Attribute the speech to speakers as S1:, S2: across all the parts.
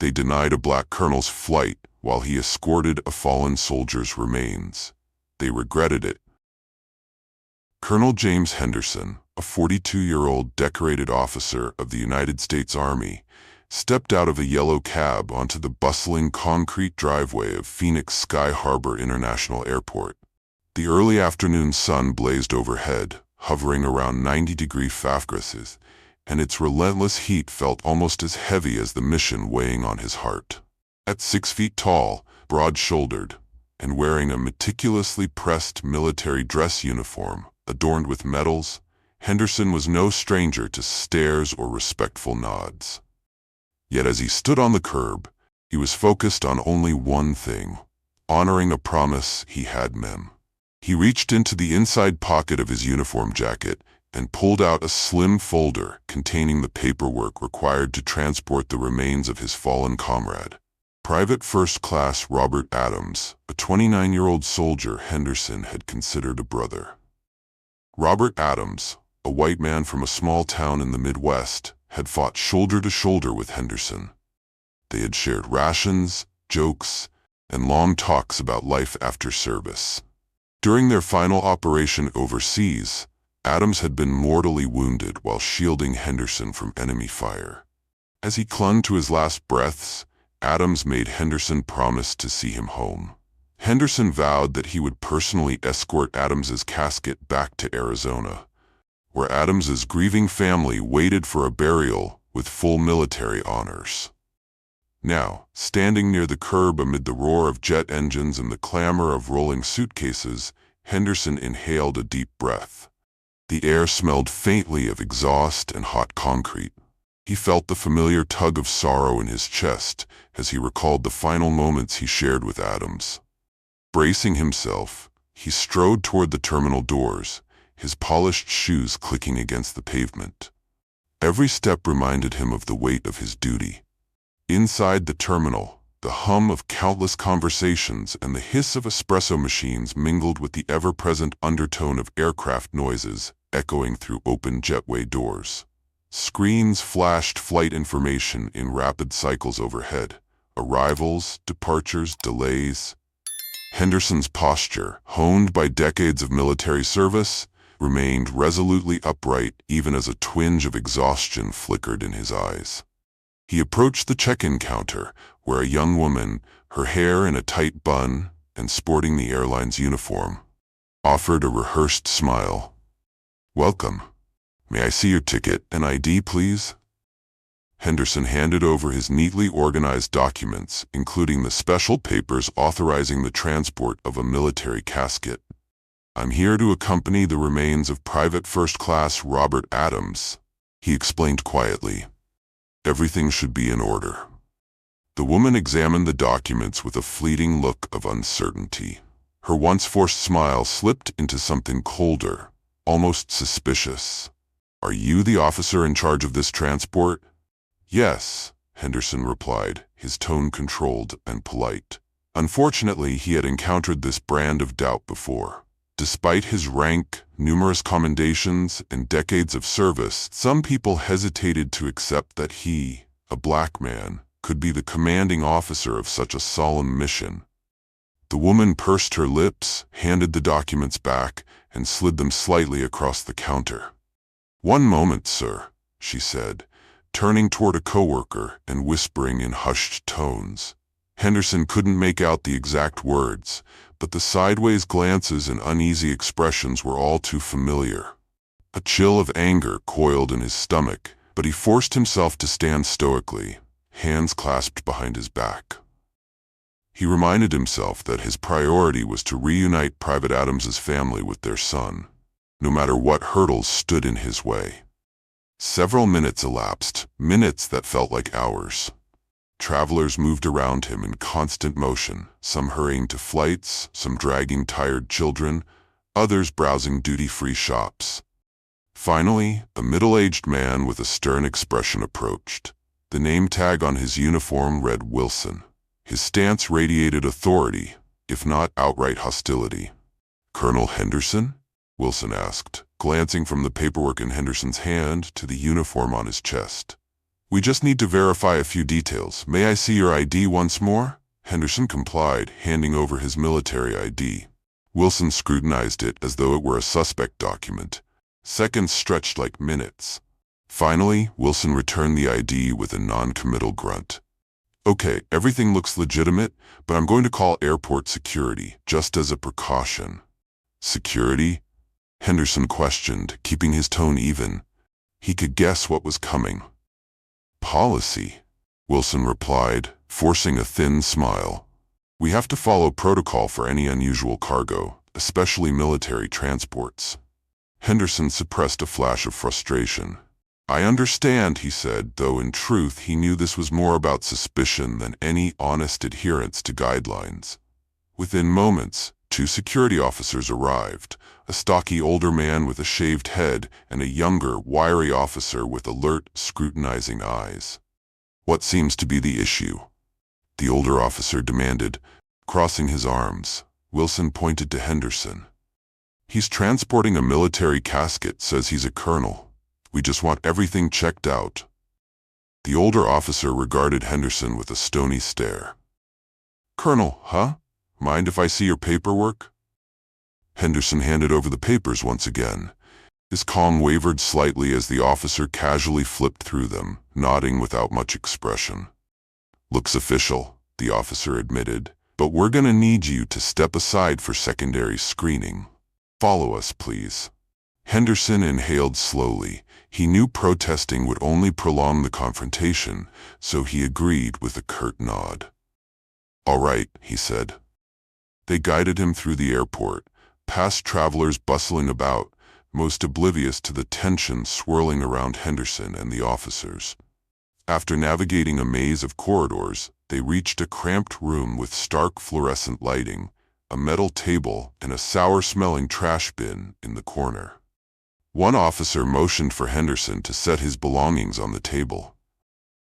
S1: They denied a black colonel's flight while he escorted a fallen soldier's remains. They regretted it. Colonel James Henderson, a 42-year-old decorated officer of the United States Army, stepped out of a yellow cab onto the bustling concrete driveway of Phoenix Sky Harbor International Airport. The early afternoon sun blazed overhead, hovering around 90-degree Fahrenheit, and its relentless heat felt almost as heavy as the mission weighing on his heart. At 6 feet tall, broad-shouldered, and wearing a meticulously pressed military dress uniform adorned with medals, Henderson was no stranger to stares or respectful nods. Yet as he stood on the curb, he was focused on only one thing: honoring a promise he had made. He reached into the inside pocket of his uniform jacket and pulled out a slim folder containing the paperwork required to transport the remains of his fallen comrade, Private First Class Robert Adams, a 29-year-old soldier Henderson had considered a brother. Robert Adams, a white man from a small town in the Midwest, had fought shoulder to shoulder with Henderson. They had shared rations, jokes, and long talks about life after service. During their final operation overseas, Adams had been mortally wounded while shielding Henderson from enemy fire. As he clung to his last breaths, Adams made Henderson promise to see him home. Henderson vowed that he would personally escort Adams's casket back to Arizona, where Adams's grieving family waited for a burial with full military honors. Now, standing near the curb amid the roar of jet engines and the clamor of rolling suitcases, Henderson inhaled a deep breath. The air smelled faintly of exhaust and hot concrete. He felt the familiar tug of sorrow in his chest as he recalled the final moments he shared with Adams. Bracing himself, he strode toward the terminal doors, his polished shoes clicking against the pavement. Every step reminded him of the weight of his duty. Inside the terminal, the hum of countless conversations and the hiss of espresso machines mingled with the ever-present undertone of aircraft noises echoing through open jetway doors. Screens flashed flight information in rapid cycles overhead: arrivals, departures, delays. Henderson's posture, honed by decades of military service, remained resolutely upright even as a twinge of exhaustion flickered in his eyes. He approached the check-in counter, where a young woman, her hair in a tight bun and sporting the airline's uniform, offered a rehearsed smile. "Welcome. May I see your ticket and ID, please?" Henderson handed over his neatly organized documents, including the special papers authorizing the transport of a military casket. "I'm here to accompany the remains of Private First Class Robert Adams," he explained quietly. "Everything should be in order." The woman examined the documents with a fleeting look of uncertainty. Her once forced smile slipped into something colder, almost suspicious. "Are you the officer in charge of this transport?" "Yes," Henderson replied, his tone controlled and polite. Unfortunately, he had encountered this brand of doubt before. Despite his rank, numerous commendations, and decades of service, some people hesitated to accept that he, a black man, could be the commanding officer of such a solemn mission. The woman pursed her lips, handed the documents back, and slid them slightly across the counter. "One moment, sir," she said, turning toward a coworker and whispering in hushed tones. Henderson couldn't make out the exact words, but the sideways glances and uneasy expressions were all too familiar. A chill of anger coiled in his stomach, but he forced himself to stand stoically, hands clasped behind his back. He reminded himself that his priority was to reunite Private Adams's family with their son, no matter what hurdles stood in his way. Several minutes elapsed, minutes that felt like hours. Travelers moved around him in constant motion, some hurrying to flights, some dragging tired children, others browsing duty-free shops. Finally, a middle-aged man with a stern expression approached. The name tag on his uniform read Wilson. His stance radiated authority, if not outright hostility. "Colonel Henderson?" Wilson asked, glancing from the paperwork in Henderson's hand to the uniform on his chest. We just need to verify a few details. May I see your ID once more? Henderson complied, handing over his military ID. Wilson scrutinized it as though it were a suspect document. Seconds stretched like minutes. Finally, Wilson returned the ID with a non-committal grunt. Okay, everything looks legitimate, but I'm going to call airport security, just as a precaution. Security? Henderson questioned, keeping his tone even. He could guess what was coming. Policy, Wilson replied, forcing a thin smile. We have to follow protocol for any unusual cargo, especially military transports. Henderson suppressed a flash of frustration. I understand, he said, though in truth he knew this was more about suspicion than any honest adherence to guidelines. Within moments, 2 security officers arrived, a stocky older man with a shaved head and a younger, wiry officer with alert, scrutinizing eyes. What seems to be the issue? The older officer demanded, crossing his arms. Wilson pointed to Henderson. He's transporting a military casket, says he's a colonel. We just want everything checked out. The older officer regarded Henderson with a stony stare. Colonel, huh? Mind if I see your paperwork? Henderson handed over the papers once again. His calm wavered slightly as the officer casually flipped through them, nodding without much expression. Looks official, the officer admitted, but we're gonna need you to step aside for secondary screening. Follow us, please. Henderson inhaled slowly. He knew protesting would only prolong the confrontation, so he agreed with a curt nod. All right, he said. They guided him through the airport, past travelers bustling about, most oblivious to the tension swirling around Henderson and the officers. After navigating a maze of corridors, they reached a cramped room with stark fluorescent lighting, a metal table, and a sour-smelling trash bin in the corner. One officer motioned for Henderson to set his belongings on the table.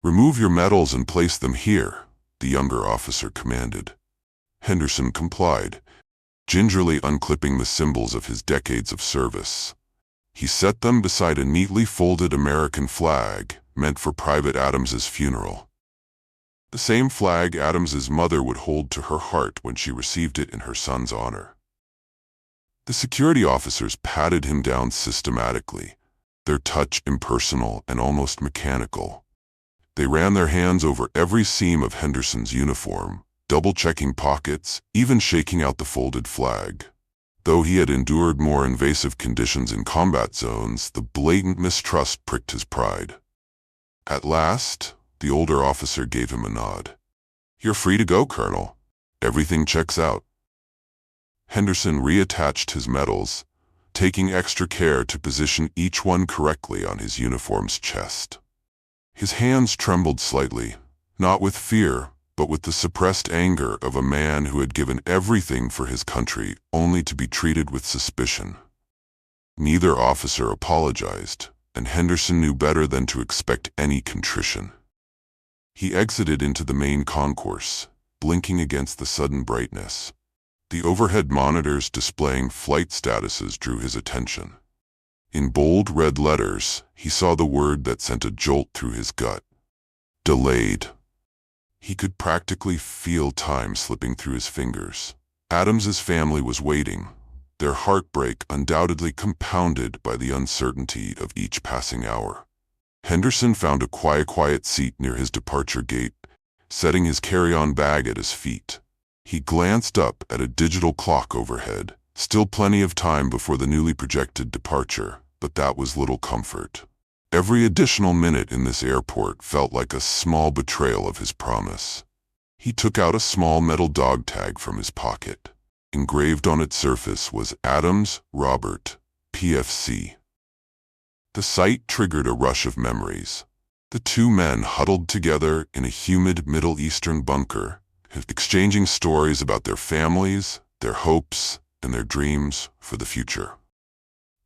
S1: Remove your medals and place them here, the younger officer commanded. Henderson complied, gingerly unclipping the symbols of his decades of service. He set them beside a neatly folded American flag, meant for Private Adams's funeral. The same flag Adams's mother would hold to her heart when she received it in her son's honor. The security officers patted him down systematically, their touch impersonal and almost mechanical. They ran their hands over every seam of Henderson's uniform, double-checking pockets, even shaking out the folded flag. Though he had endured more invasive conditions in combat zones, the blatant mistrust pricked his pride. At last, the older officer gave him a nod. You're free to go, Colonel. Everything checks out. Henderson reattached his medals, taking extra care to position each one correctly on his uniform's chest. His hands trembled slightly, not with fear, but with the suppressed anger of a man who had given everything for his country only to be treated with suspicion. Neither officer apologized, and Henderson knew better than to expect any contrition. He exited into the main concourse, blinking against the sudden brightness. The overhead monitors displaying flight statuses drew his attention. In bold red letters, he saw the word that sent a jolt through his gut. Delayed. He could practically feel time slipping through his fingers. Adams's family was waiting, their heartbreak undoubtedly compounded by the uncertainty of each passing hour. Henderson found a quiet seat near his departure gate, setting his carry-on bag at his feet. He glanced up at a digital clock overhead. Still plenty of time before the newly projected departure, but that was little comfort. Every additional minute in this airport felt like a small betrayal of his promise. He took out a small metal dog tag from his pocket. Engraved on its surface was Adams, Robert, PFC. The sight triggered a rush of memories. The two men huddled together in a humid Middle Eastern bunker, exchanging stories about their families, their hopes, and their dreams for the future.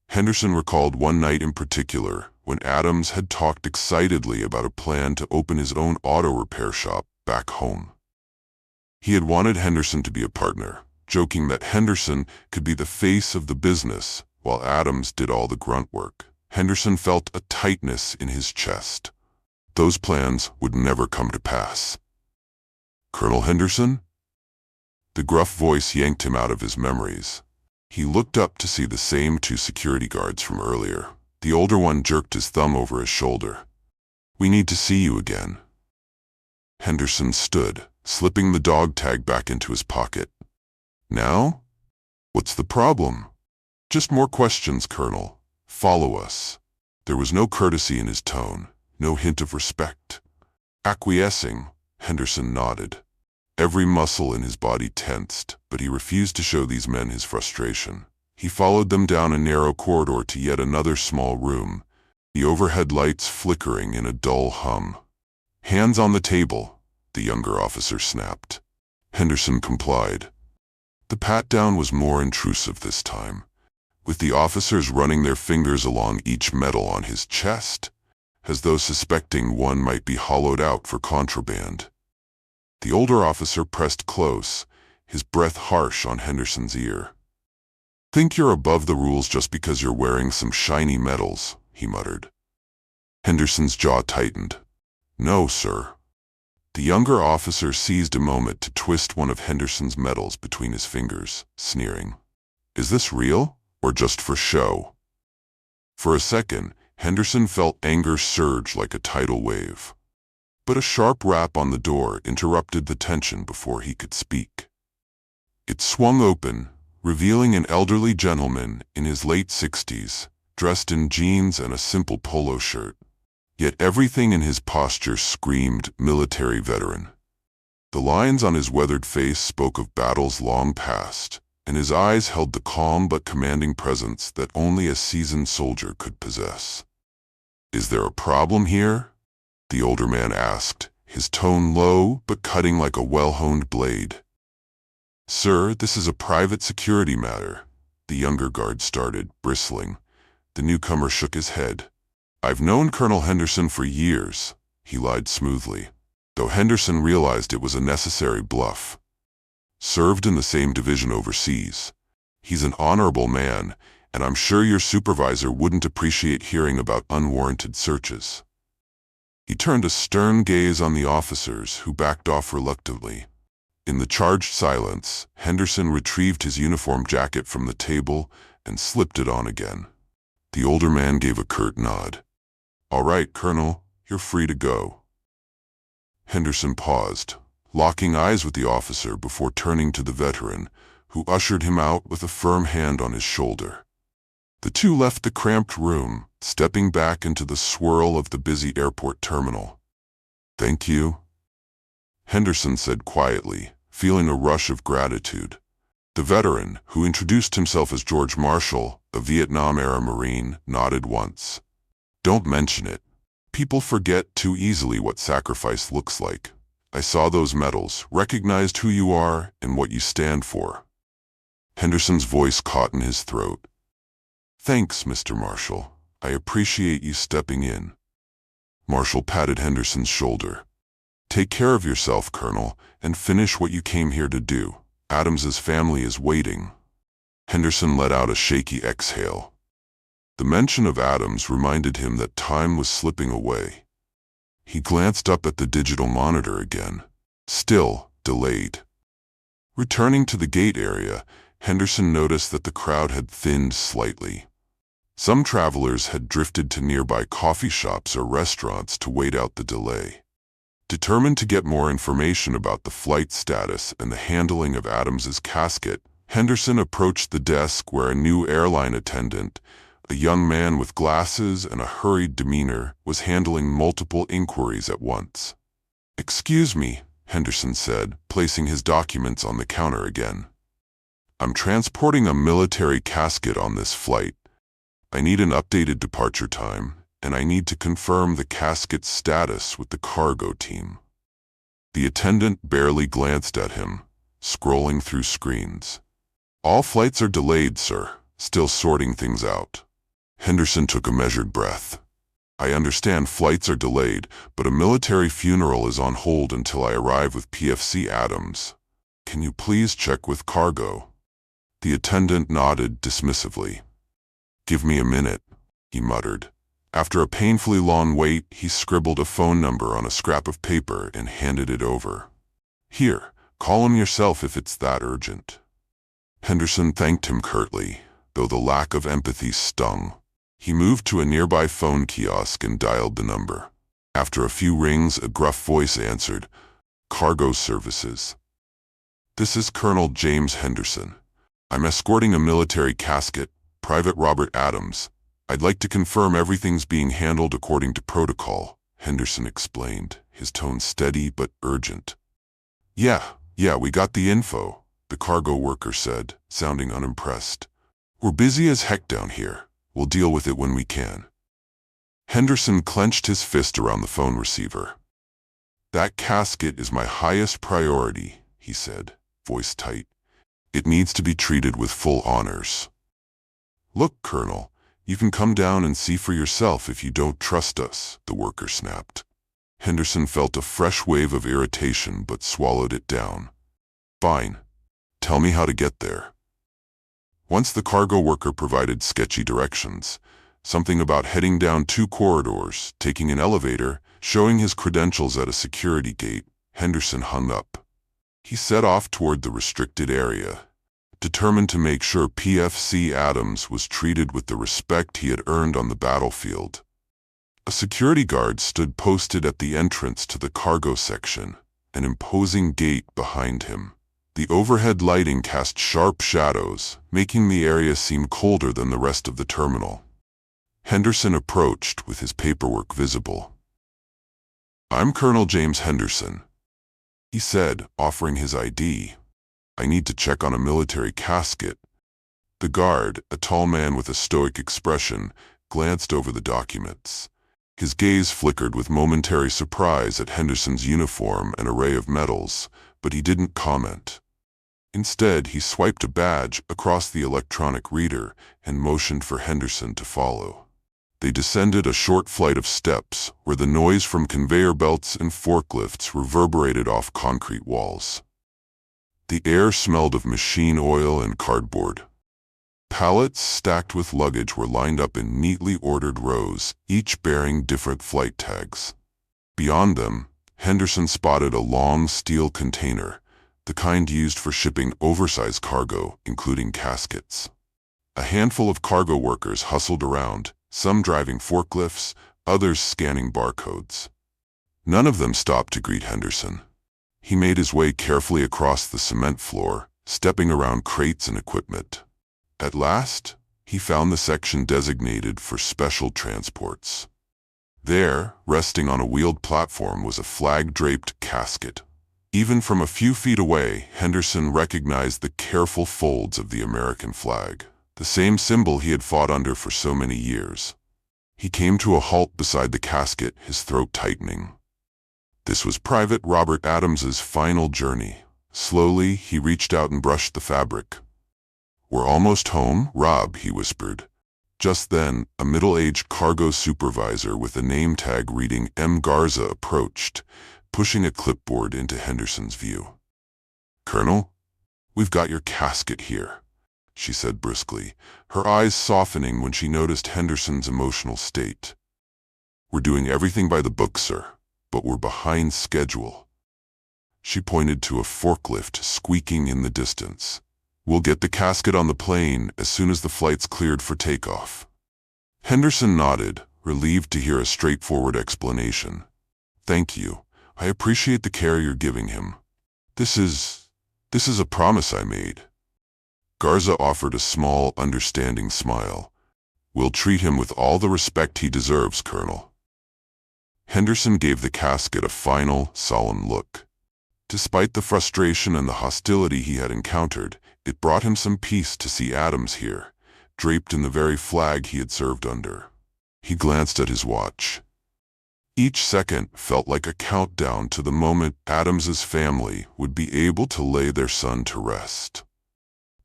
S1: Henderson recalled one night in particular when Adams had talked excitedly about a plan to open his own auto repair shop back home. He had wanted Henderson to be a partner, joking that Henderson could be the face of the business while Adams did all the grunt work. Henderson felt a tightness in his chest. Those plans would never come to pass. Colonel Henderson? The gruff voice yanked him out of his memories. He looked up to see the same two security guards from earlier. The older one jerked his thumb over his shoulder. "We need to see you again." Henderson stood, slipping the dog tag back into his pocket. "Now? What's the problem?" "Just more questions, Colonel. Follow us." There was no courtesy in his tone, no hint of respect. Acquiescing, Henderson nodded. Every muscle in his body tensed, but he refused to show these men his frustration. He followed them down a narrow corridor to yet another small room, the overhead lights flickering in a dull hum. "Hands on the table," the younger officer snapped. Henderson complied. The pat-down was more intrusive this time, with the officers running their fingers along each metal on his chest, as though suspecting one might be hollowed out for contraband. The older officer pressed close, his breath harsh on Henderson's ear. "Think you're above the rules just because you're wearing some shiny metals," he muttered. Henderson's jaw tightened. "No, sir." The younger officer seized a moment to twist one of Henderson's medals between his fingers, sneering. "Is this real, or just for show?" For a second, Henderson felt anger surge like a tidal wave. But a sharp rap on the door interrupted the tension before he could speak. It swung open, revealing an elderly gentleman in his late 60s, dressed in jeans and a simple polo shirt. Yet everything in his posture screamed military veteran. The lines on his weathered face spoke of battles long past, and his eyes held the calm but commanding presence that only a seasoned soldier could possess. "Is there a problem here?" the older man asked, his tone low but cutting like a well-honed blade. "Sir, this is a private security matter," the younger guard started, bristling. The newcomer shook his head. "I've known Colonel Henderson for years," he lied smoothly, though Henderson realized it was a necessary bluff. "Served in the same division overseas. He's an honorable man, and I'm sure your supervisor wouldn't appreciate hearing about unwarranted searches." He turned a stern gaze on the officers, who backed off reluctantly. In the charged silence, Henderson retrieved his uniform jacket from the table and slipped it on again. The older man gave a curt nod. "All right, Colonel, you're free to go." Henderson paused, locking eyes with the officer before turning to the veteran, who ushered him out with a firm hand on his shoulder. The two left the cramped room, stepping back into the swirl of the busy airport terminal. "Thank you," Henderson said quietly, feeling a rush of gratitude. The veteran, who introduced himself as George Marshall, a Vietnam-era Marine, nodded once. "Don't mention it. People forget too easily what sacrifice looks like. I saw those medals, recognized who you are and what you stand for." Henderson's voice caught in his throat. "Thanks, Mr. Marshall. I appreciate you stepping in." Marshall patted Henderson's shoulder. "Take care of yourself, Colonel, and finish what you came here to do. Adams's family is waiting." Henderson let out a shaky exhale. The mention of Adams reminded him that time was slipping away. He glanced up at the digital monitor again, still delayed. Returning to the gate area, Henderson noticed that the crowd had thinned slightly. Some travelers had drifted to nearby coffee shops or restaurants to wait out the delay. Determined to get more information about the flight status and the handling of Adams's casket, Henderson approached the desk where a new airline attendant, a young man with glasses and a hurried demeanor, was handling multiple inquiries at once. "Excuse me," Henderson said, placing his documents on the counter again. "I'm transporting a military casket on this flight. I need an updated departure time, and I need to confirm the casket's status with the cargo team." The attendant barely glanced at him, scrolling through screens. "All flights are delayed, sir. Still sorting things out." Henderson took a measured breath. "I understand flights are delayed, but a military funeral is on hold until I arrive with PFC Adams. Can you please check with cargo?" The attendant nodded dismissively. "Give me a minute," he muttered. After a painfully long wait, he scribbled a phone number on a scrap of paper and handed it over. "Here, call him yourself if it's that urgent." Henderson thanked him curtly, though the lack of empathy stung. He moved to a nearby phone kiosk and dialed the number. After a few rings, a gruff voice answered, "Cargo Services. This is Colonel James Henderson. I'm escorting a military casket, Private Robert Adams. I'd like to confirm everything's being handled according to protocol," Henderson explained, his tone steady but urgent. Yeah, we got the info," the cargo worker said, sounding unimpressed. "We're busy as heck down here. We'll deal with it when we can." Henderson clenched his fist around the phone receiver. "That casket is my highest priority," he said, voice tight. "It needs to be treated with full honors." "Look, Colonel, you can come down and see for yourself if you don't trust us," the worker snapped. Henderson felt a fresh wave of irritation but swallowed it down. "Fine. Tell me how to get there." Once the cargo worker provided sketchy directions, something about heading down 2 corridors, taking an elevator, showing his credentials at a security gate, Henderson hung up. He set off toward the restricted area, determined to make sure PFC Adams was treated with the respect he had earned on the battlefield. A security guard stood posted at the entrance to the cargo section, an imposing gate behind him. The overhead lighting cast sharp shadows, making the area seem colder than the rest of the terminal. Henderson approached with his paperwork visible. "I'm Colonel James Henderson," he said, offering his ID. "I need to check on a military casket." The guard, a tall man with a stoic expression, glanced over the documents. His gaze flickered with momentary surprise at Henderson's uniform and array of medals, but he didn't comment. Instead, he swiped a badge across the electronic reader and motioned for Henderson to follow. They descended a short flight of steps where the noise from conveyor belts and forklifts reverberated off concrete walls. The air smelled of machine oil and cardboard. Pallets stacked with luggage were lined up in neatly ordered rows, each bearing different flight tags. Beyond them, Henderson spotted a long steel container, the kind used for shipping oversized cargo, including caskets. A handful of cargo workers hustled around, some driving forklifts, others scanning barcodes. None of them stopped to greet Henderson. He made his way carefully across the cement floor, stepping around crates and equipment. At last, he found the section designated for special transports. There, resting on a wheeled platform, was a flag-draped casket. Even from a few feet away, Henderson recognized the careful folds of the American flag, the same symbol he had fought under for so many years. He came to a halt beside the casket, his throat tightening. This was Private Robert Adams's final journey. Slowly, he reached out and brushed the fabric. "We're almost home, Rob," he whispered. Just then, a middle-aged cargo supervisor with a name tag reading M. Garza approached, pushing a clipboard into Henderson's view. "Colonel, we've got your casket here," she said briskly, her eyes softening when she noticed Henderson's emotional state. "We're doing everything by the book, sir, but we're behind schedule." She pointed to a forklift squeaking in the distance. "We'll get the casket on the plane as soon as the flight's cleared for takeoff." Henderson nodded, relieved to hear a straightforward explanation. "Thank you. I appreciate the care you're giving him. This is a promise I made." Garza offered a small, understanding smile. "We'll treat him with all the respect he deserves, Colonel." Henderson gave the casket a final, solemn look. Despite the frustration and the hostility he had encountered, it brought him some peace to see Adams here, draped in the very flag he had served under. He glanced at his watch. Each second felt like a countdown to the moment Adams's family would be able to lay their son to rest.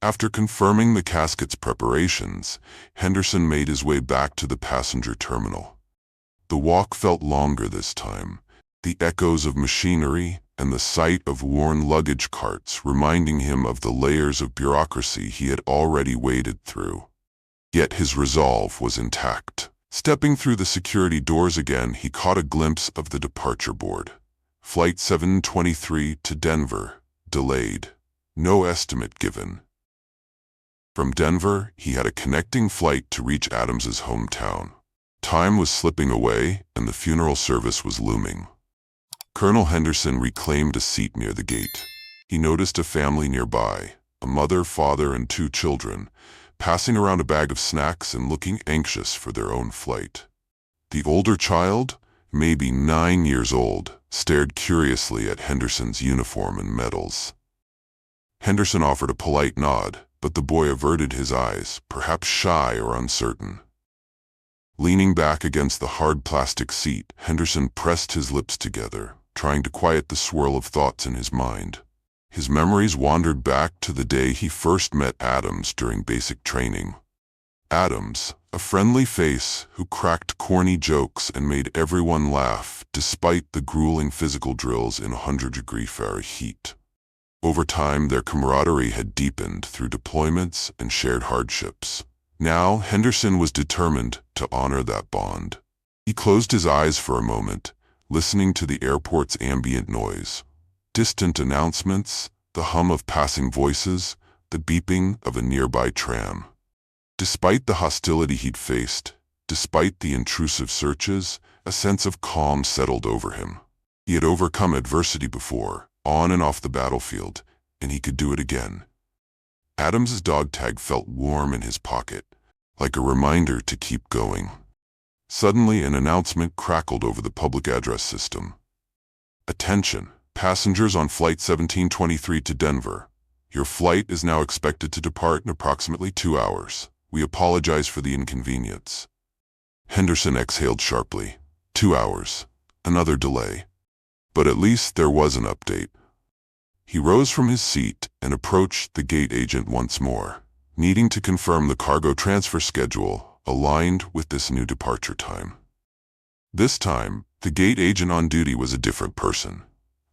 S1: After confirming the casket's preparations, Henderson made his way back to the passenger terminal. The walk felt longer this time, the echoes of machinery and the sight of worn luggage carts reminding him of the layers of bureaucracy he had already waded through. Yet his resolve was intact. Stepping through the security doors again, he caught a glimpse of the departure board. Flight 723 to Denver, delayed. No estimate given. From Denver, he had a connecting flight to reach Adams's hometown. Time was slipping away, and the funeral service was looming. Colonel Henderson reclaimed a seat near the gate. He noticed a family nearby, a mother, father, and 2 children, passing around a bag of snacks and looking anxious for their own flight. The older child, maybe 9 years old, stared curiously at Henderson's uniform and medals. Henderson offered a polite nod, but the boy averted his eyes, perhaps shy or uncertain. Leaning back against the hard plastic seat, Henderson pressed his lips together, trying to quiet the swirl of thoughts in his mind. His memories wandered back to the day he first met Adams during basic training. Adams, a friendly face who cracked corny jokes and made everyone laugh despite the grueling physical drills in 100-degree Fahrenheit heat. Over time, their camaraderie had deepened through deployments and shared hardships. Now, Henderson was determined to honor that bond. He closed his eyes for a moment, listening to the airport's ambient noise. Distant announcements, the hum of passing voices, the beeping of a nearby tram. Despite the hostility he'd faced, despite the intrusive searches, a sense of calm settled over him. He had overcome adversity before, on and off the battlefield, and he could do it again. Adams's dog tag felt warm in his pocket, like a reminder to keep going. Suddenly, an announcement crackled over the public address system. Attention, passengers on Flight 1723 to Denver. Your flight is now expected to depart in approximately 2 hours. We apologize for the inconvenience. Henderson exhaled sharply. 2 hours. Another delay. But at least there was an update. He rose from his seat and approached the gate agent once more, needing to confirm the cargo transfer schedule aligned with this new departure time. This time, the gate agent on duty was a different person,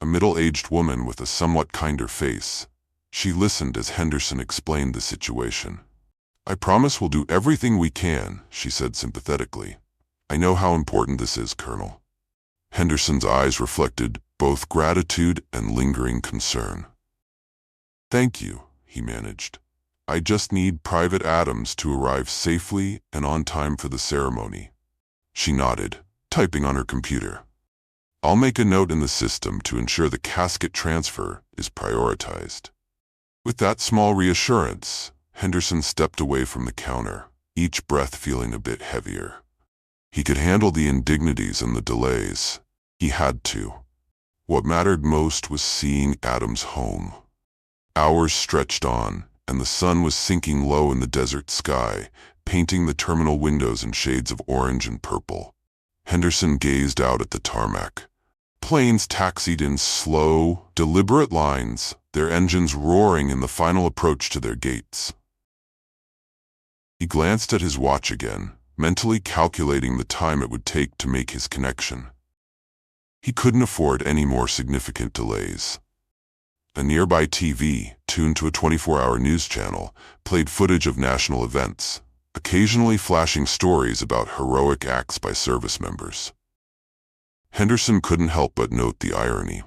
S1: a middle-aged woman with a somewhat kinder face. She listened as Henderson explained the situation. "I promise we'll do everything we can," she said sympathetically. "I know how important this is, Colonel." Henderson's eyes reflected both gratitude and lingering concern. "Thank you," he managed. "I just need Private Adams to arrive safely and on time for the ceremony." She nodded, typing on her computer. "I'll make a note in the system to ensure the casket transfer is prioritized." With that small reassurance, Henderson stepped away from the counter, each breath feeling a bit heavier. He could handle the indignities and the delays. He had to. What mattered most was seeing Adams home. Hours stretched on, and the sun was sinking low in the desert sky, painting the terminal windows in shades of orange and purple. Henderson gazed out at the tarmac. Planes taxied in slow, deliberate lines, their engines roaring in the final approach to their gates. He glanced at his watch again, mentally calculating the time it would take to make his connection. He couldn't afford any more significant delays. A nearby TV, tuned to a 24-hour news channel, played footage of national events, occasionally flashing stories about heroic acts by service members. Henderson couldn't help but note the irony.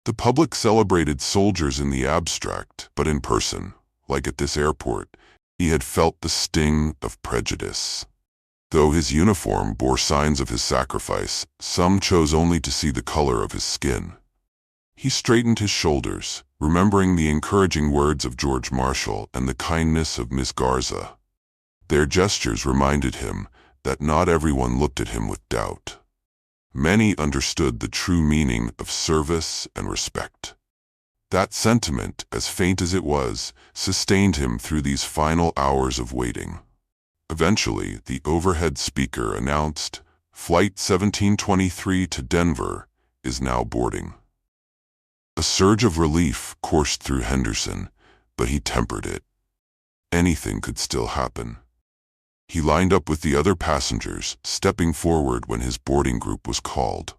S1: The public celebrated soldiers in the abstract, but in person, like at this airport, he had felt the sting of prejudice. Though his uniform bore signs of his sacrifice, some chose only to see the color of his skin. He straightened his shoulders, remembering the encouraging words of George Marshall and the kindness of Miss Garza. Their gestures reminded him that not everyone looked at him with doubt. Many understood the true meaning of service and respect. That sentiment, as faint as it was, sustained him through these final hours of waiting. Eventually, the overhead speaker announced, "Flight 1723 to Denver is now boarding." A surge of relief coursed through Henderson, but he tempered it. Anything could still happen. He lined up with the other passengers, stepping forward when his boarding group was called.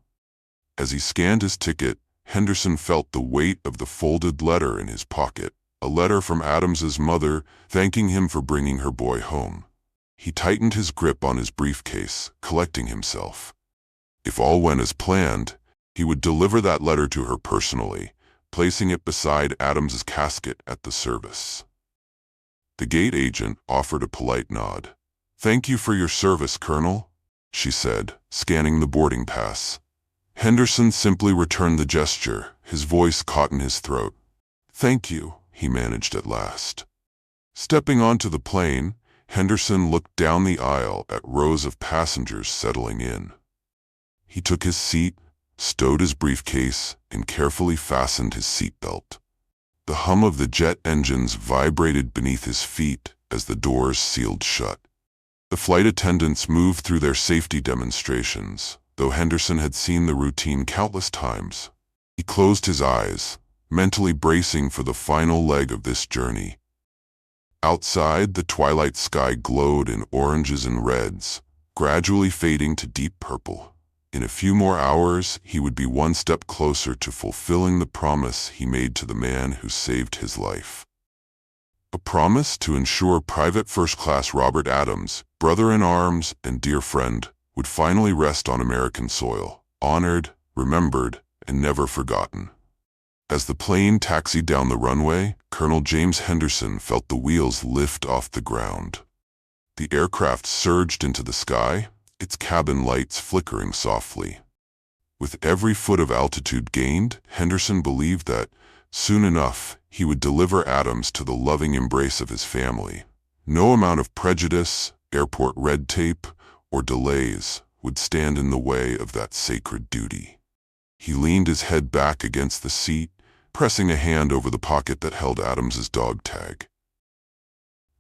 S1: As he scanned his ticket, Henderson felt the weight of the folded letter in his pocket, a letter from Adams's mother thanking him for bringing her boy home. He tightened his grip on his briefcase, collecting himself. If all went as planned, he would deliver that letter to her personally, placing it beside Adams's casket at the service. The gate agent offered a polite nod. "Thank you for your service, Colonel," she said, scanning the boarding pass. Henderson simply returned the gesture, his voice caught in his throat. "Thank you," he managed at last. Stepping onto the plane, Henderson looked down the aisle at rows of passengers settling in. He took his seat, stowed his briefcase, and carefully fastened his seatbelt. The hum of the jet engines vibrated beneath his feet as the doors sealed shut. The flight attendants moved through their safety demonstrations, though Henderson had seen the routine countless times. He closed his eyes, mentally bracing for the final leg of this journey. Outside, the twilight sky glowed in oranges and reds, gradually fading to deep purple. In a few more hours, he would be one step closer to fulfilling the promise he made to the man who saved his life. A promise to ensure Private First Class Robert Adams, brother-in-arms and dear friend, would finally rest on American soil, honored, remembered, and never forgotten. As the plane taxied down the runway, Colonel James Henderson felt the wheels lift off the ground. The aircraft surged into the sky, its cabin lights flickering softly. With every foot of altitude gained, Henderson believed that, soon enough, he would deliver Adams to the loving embrace of his family. No amount of prejudice, airport red tape, or delays would stand in the way of that sacred duty. He leaned his head back against the seat, pressing a hand over the pocket that held Adams's dog tag.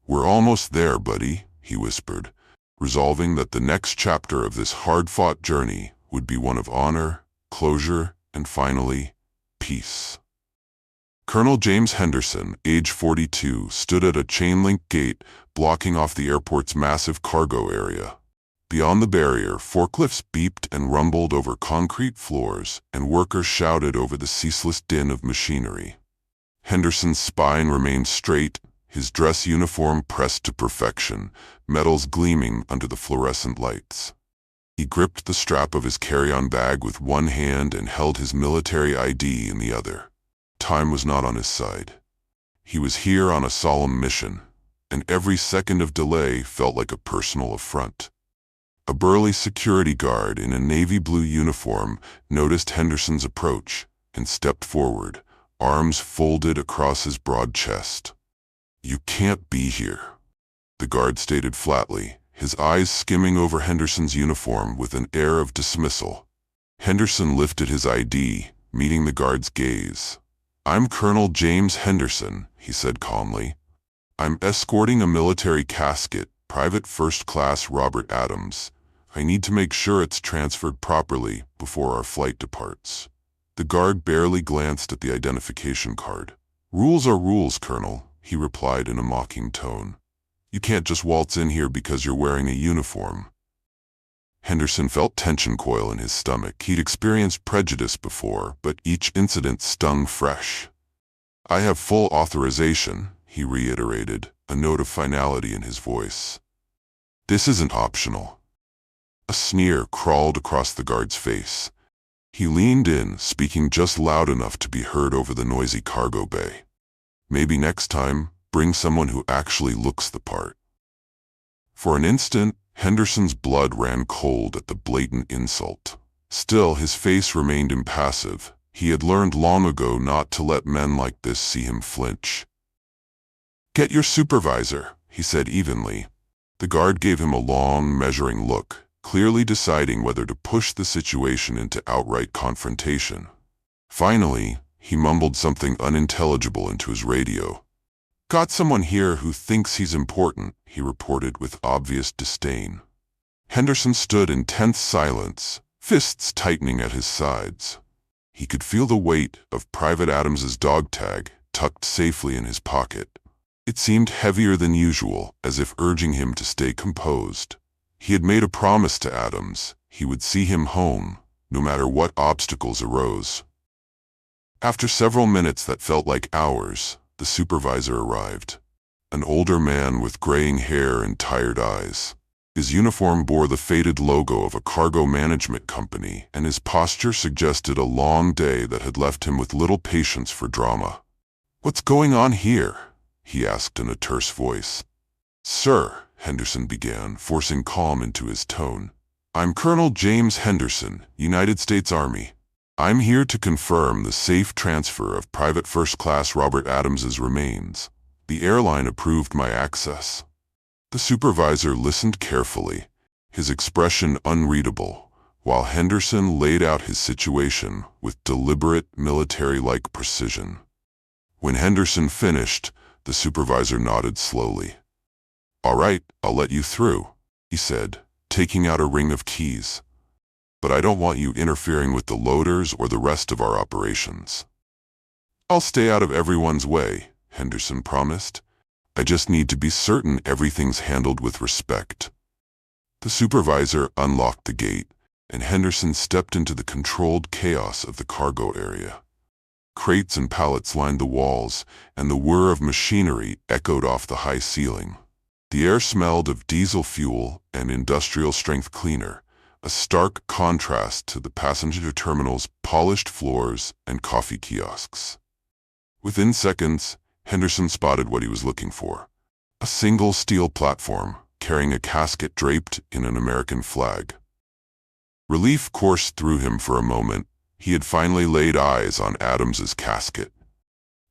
S1: "We're almost there, buddy," he whispered, resolving that the next chapter of this hard-fought journey would be one of honor, closure, and finally, peace. Colonel James Henderson, age 42, stood at a chain-link gate blocking off the airport's massive cargo area. Beyond the barrier, forklifts beeped and rumbled over concrete floors, and workers shouted over the ceaseless din of machinery. Henderson's spine remained straight, his dress uniform pressed to perfection, metals gleaming under the fluorescent lights. He gripped the strap of his carry-on bag with one hand and held his military ID in the other. Time was not on his side. He was here on a solemn mission, and every second of delay felt like a personal affront. A burly security guard in a navy blue uniform noticed Henderson's approach and stepped forward, arms folded across his broad chest. "You can't be here," the guard stated flatly, his eyes skimming over Henderson's uniform with an air of dismissal. Henderson lifted his ID, meeting the guard's gaze. "I'm Colonel James Henderson," he said calmly. "I'm escorting a military casket, Private First Class Robert Adams. I need to make sure it's transferred properly before our flight departs." The guard barely glanced at the identification card. "Rules are rules, Colonel," he replied in a mocking tone. "You can't just waltz in here because you're wearing a uniform." Henderson felt tension coil in his stomach. He'd experienced prejudice before, but each incident stung fresh. "I have full authorization," he reiterated, a note of finality in his voice. "This isn't optional." A sneer crawled across the guard's face. He leaned in, speaking just loud enough to be heard over the noisy cargo bay. "Maybe next time, bring someone who actually looks the part." For an instant, Henderson's blood ran cold at the blatant insult. Still, his face remained impassive. He had learned long ago not to let men like this see him flinch. "Get your supervisor," he said evenly. The guard gave him a long, measuring look, clearly deciding whether to push the situation into outright confrontation. Finally, he mumbled something unintelligible into his radio. "Got someone here who thinks he's important," he reported with obvious disdain. Henderson stood in tense silence, fists tightening at his sides. He could feel the weight of Private Adams's dog tag tucked safely in his pocket. It seemed heavier than usual, as if urging him to stay composed. He had made a promise to Adams. He would see him home, no matter what obstacles arose. After several minutes that felt like hours, the supervisor arrived. an older man with graying hair and tired eyes. His uniform bore the faded logo of a cargo management company, and his posture suggested a long day that had left him with little patience for drama. "What's going on here?" he asked in a terse voice. "Sir," Henderson began, forcing calm into his tone, "I'm Colonel James Henderson, United States Army. I'm here to confirm the safe transfer of Private First Class Robert Adams's remains. The airline approved my access." The supervisor listened carefully, his expression unreadable, while Henderson laid out his situation with deliberate, military-like precision. When Henderson finished, the supervisor nodded slowly. "All right, I'll let you through," he said, taking out a ring of keys. "But I don't want you interfering with the loaders or the rest of our operations." "I'll stay out of everyone's way," Henderson promised. "I just need to be certain everything's handled with respect." The supervisor unlocked the gate, and Henderson stepped into the controlled chaos of the cargo area. Crates and pallets lined the walls, and the whir of machinery echoed off the high ceiling. The air smelled of diesel fuel and industrial-strength cleaner, a stark contrast to the passenger terminal's polished floors and coffee kiosks. Within seconds, Henderson spotted what he was looking for: a single steel platform carrying a casket draped in an American flag. Relief coursed through him for a moment. He had finally laid eyes on Adams's casket.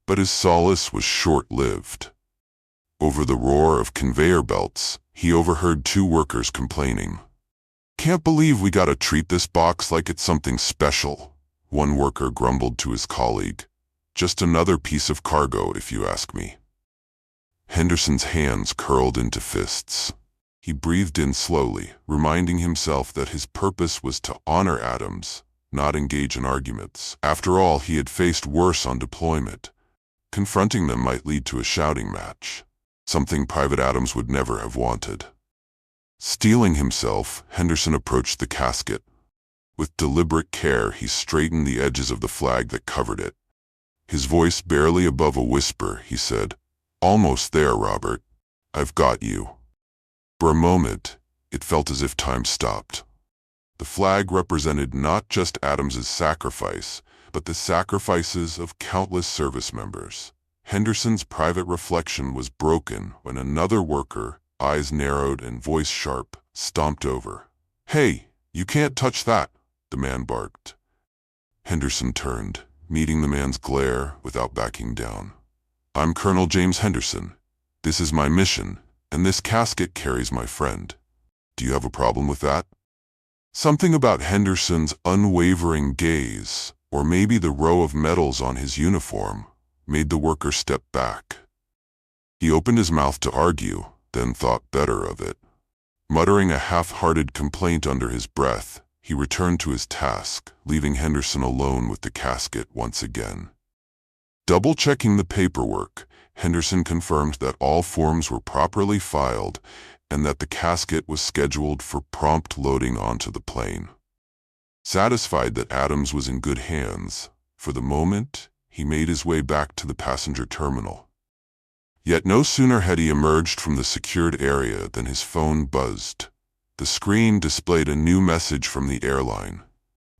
S1: But his solace was short-lived. Over the roar of conveyor belts, he overheard two workers complaining. "Can't believe we gotta treat this box like it's something special," one worker grumbled to his colleague. "Just another piece of cargo, if you ask me." Henderson's hands curled into fists. He breathed in slowly, reminding himself that his purpose was to honor Adams, not engage in arguments. After all, he had faced worse on deployment. Confronting them might lead to a shouting match, something Private Adams would never have wanted. Steeling himself, Henderson approached the casket. With deliberate care, he straightened the edges of the flag that covered it. His voice barely above a whisper, he said, "Almost there, Robert. I've got you." For a moment, it felt as if time stopped. The flag represented not just Adams's sacrifice, but the sacrifices of countless service members. Henderson's private reflection was broken when another worker, eyes narrowed and voice sharp, stomped over. "Hey, you can't touch that," the man barked. Henderson turned, meeting the man's glare without backing down. "I'm Colonel James Henderson. This is my mission, and this casket carries my friend. Do you have a problem with that?" Something about Henderson's unwavering gaze, or maybe the row of medals on his uniform, made the worker step back. He opened his mouth to argue, then thought better of it. Muttering a half-hearted complaint under his breath, he returned to his task, leaving Henderson alone with the casket once again. Double-checking the paperwork, Henderson confirmed that all forms were properly filed and that the casket was scheduled for prompt loading onto the plane. Satisfied that Adams was in good hands, for the moment, he made his way back to the passenger terminal. Yet no sooner had he emerged from the secured area than his phone buzzed. The screen displayed a new message from the airline: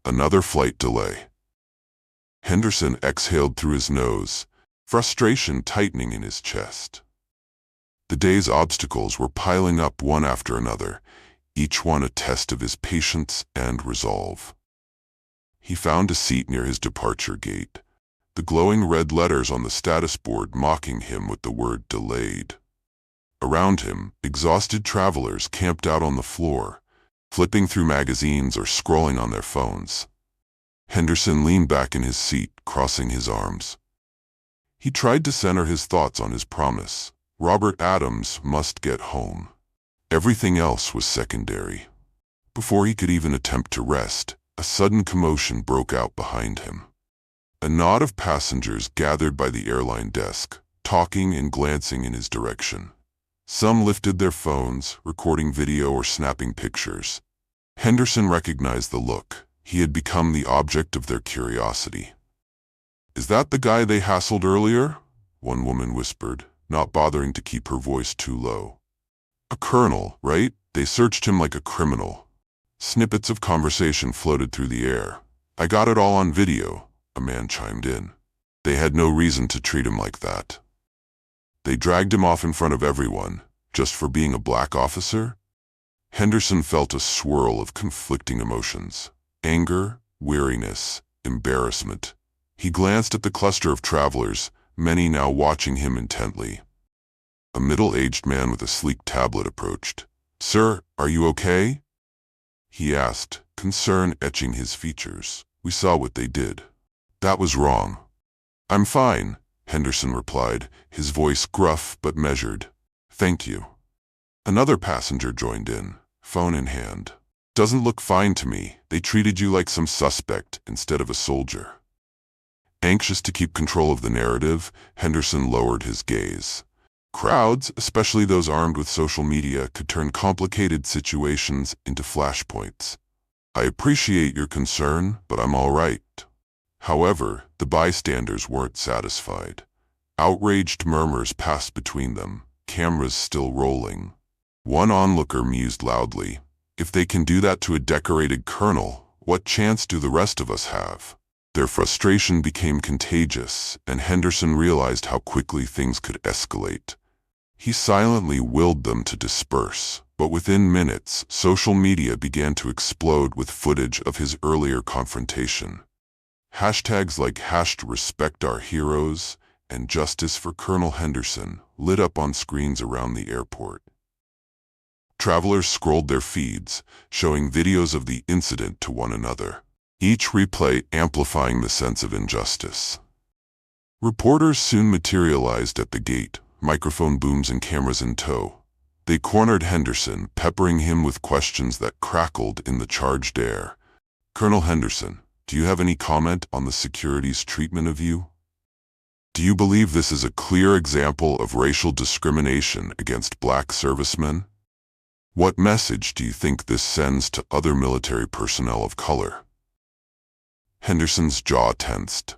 S1: another flight delay. Henderson exhaled through his nose, frustration tightening in his chest. The day's obstacles were piling up one after another, each one a test of his patience and resolve. He found a seat near his departure gate, the glowing red letters on the status board mocking him with the word "delayed." Around him, exhausted travelers camped out on the floor, flipping through magazines or scrolling on their phones. Henderson leaned back in his seat, crossing his arms. He tried to center his thoughts on his promise. Robert Adams must get home. Everything else was secondary. Before he could even attempt to rest, a sudden commotion broke out behind him. A knot of passengers gathered by the airline desk, talking and glancing in his direction. Some lifted their phones, recording video or snapping pictures. Henderson recognized the look. He had become the object of their curiosity. "Is that the guy they hassled earlier?" one woman whispered, not bothering to keep her voice too low. A colonel, right? They searched him like a criminal. Snippets of conversation floated through the air. I got it all on video, a man chimed in. They had no reason to treat him like that. They dragged him off in front of everyone, just for being a black officer? Henderson felt a swirl of conflicting emotions. Anger, weariness, embarrassment. He glanced at the cluster of travelers, many now watching him intently. A middle-aged man with a sleek tablet approached. "Sir, are you okay?" he asked, concern etching his features. "We saw what they did. That was wrong." "I'm fine," Henderson replied, his voice gruff but measured. "Thank you." Another passenger joined in, phone in hand. "Doesn't look fine to me. They treated you like some suspect instead of a soldier." Anxious to keep control of the narrative, Henderson lowered his gaze. Crowds, especially those armed with social media, could turn complicated situations into flashpoints. "I appreciate your concern, but I'm all right." However, the bystanders weren't satisfied. Outraged murmurs passed between them, cameras still rolling. One onlooker mused loudly, "If they can do that to a decorated colonel, what chance do the rest of us have?" Their frustration became contagious, and Henderson realized how quickly things could escalate. He silently willed them to disperse, but within minutes, social media began to explode with footage of his earlier confrontation. Hashtags like #RespectOurHeroes and Justice for Colonel Henderson lit up on screens around the airport. Travelers scrolled their feeds, showing videos of the incident to one another, each replay amplifying the sense of injustice. Reporters soon materialized at the gate, microphone booms and cameras in tow. They cornered Henderson, peppering him with questions that crackled in the charged air. "Colonel Henderson, do you have any comment on the security's treatment of you? Do you believe this is a clear example of racial discrimination against black servicemen? What message do you think this sends to other military personnel of color?" Henderson's jaw tensed.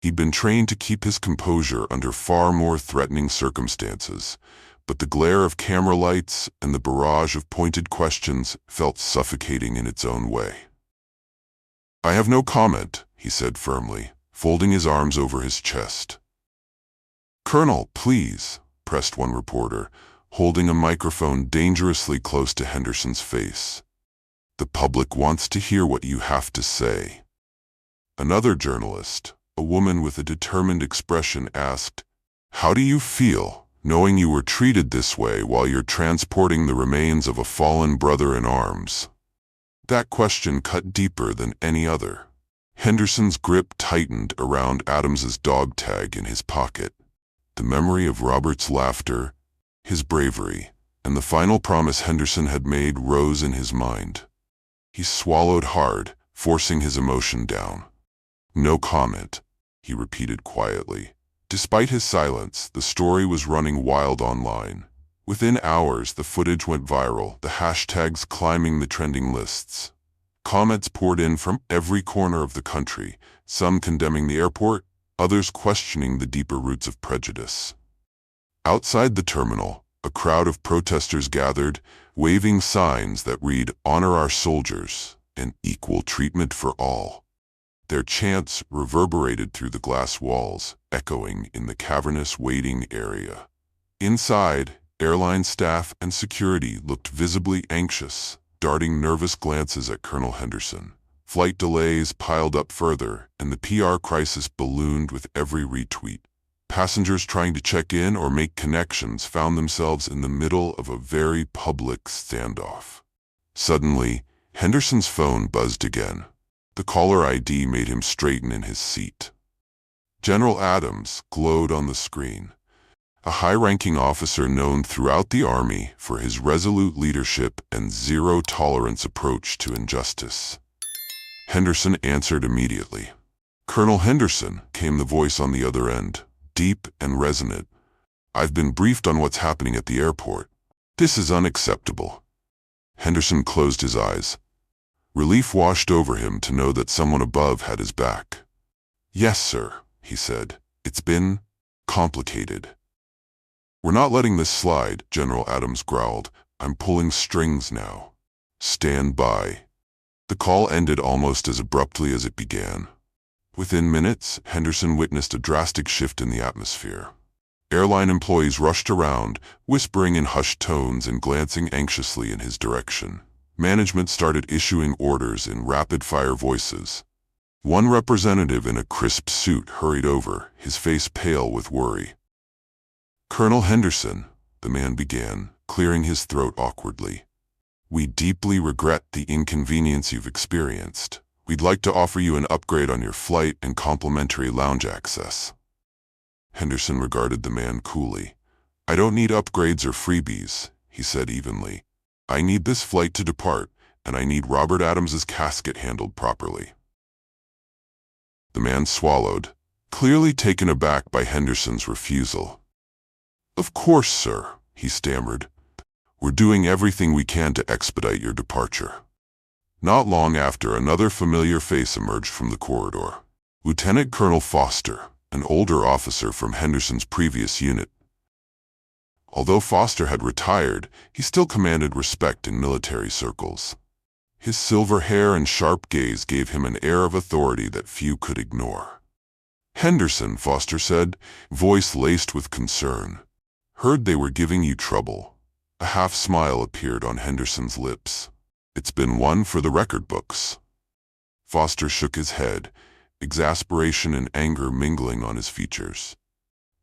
S1: He'd been trained to keep his composure under far more threatening circumstances, but the glare of camera lights and the barrage of pointed questions felt suffocating in its own way. "I have no comment," he said firmly, folding his arms over his chest. "Colonel, please," pressed one reporter, holding a microphone dangerously close to Henderson's face. "The public wants to hear what you have to say." Another journalist, a woman with a determined expression, asked, "How do you feel, knowing you were treated this way while you're transporting the remains of a fallen brother in arms?" That question cut deeper than any other. Henderson's grip tightened around Adams's dog tag in his pocket. The memory of Robert's laughter, his bravery, and the final promise Henderson had made rose in his mind. He swallowed hard, forcing his emotion down. "No comment," he repeated quietly. Despite his silence, the story was running wild online. Within hours, the footage went viral, the hashtags climbing the trending lists. Comments poured in from every corner of the country, some condemning the airport, others questioning the deeper roots of prejudice. Outside the terminal, a crowd of protesters gathered, waving signs that read, "Honor our soldiers," and "Equal treatment for all." Their chants reverberated through the glass walls, echoing in the cavernous waiting area. Inside, airline staff and security looked visibly anxious, darting nervous glances at Colonel Henderson. Flight delays piled up further, and the PR crisis ballooned with every retweet. Passengers trying to check in or make connections found themselves in the middle of a very public standoff. Suddenly, Henderson's phone buzzed again. The caller ID made him straighten in his seat. General Adams glowed on the screen, a high-ranking officer known throughout the Army for his resolute leadership and zero-tolerance approach to injustice. Henderson answered immediately. "Colonel Henderson," came the voice on the other end, deep and resonant. "I've been briefed on what's happening at the airport. This is unacceptable." Henderson closed his eyes. Relief washed over him to know that someone above had his back. "Yes, sir," he said. "It's been complicated." "We're not letting this slide," General Adams growled. "I'm pulling strings now. Stand by." The call ended almost as abruptly as it began. Within minutes, Henderson witnessed a drastic shift in the atmosphere. Airline employees rushed around, whispering in hushed tones and glancing anxiously in his direction. Management started issuing orders in rapid-fire voices. One representative in a crisp suit hurried over, his face pale with worry. "Colonel Henderson," the man began, clearing his throat awkwardly. "We deeply regret the inconvenience you've experienced. We'd like to offer you an upgrade on your flight and complimentary lounge access." Henderson regarded the man coolly. "I don't need upgrades or freebies," he said evenly. "I need this flight to depart, and I need Robert Adams's casket handled properly." The man swallowed, clearly taken aback by Henderson's refusal. "Of course, sir," he stammered. "We're doing everything we can to expedite your departure." Not long after, another familiar face emerged from the corridor. Lieutenant Colonel Foster, an older officer from Henderson's previous unit. Although Foster had retired, he still commanded respect in military circles. His silver hair and sharp gaze gave him an air of authority that few could ignore. "Henderson," Foster said, voice laced with concern. "Heard they were giving you trouble." A half-smile appeared on Henderson's lips. "It's been one for the record books." Foster shook his head, exasperation and anger mingling on his features.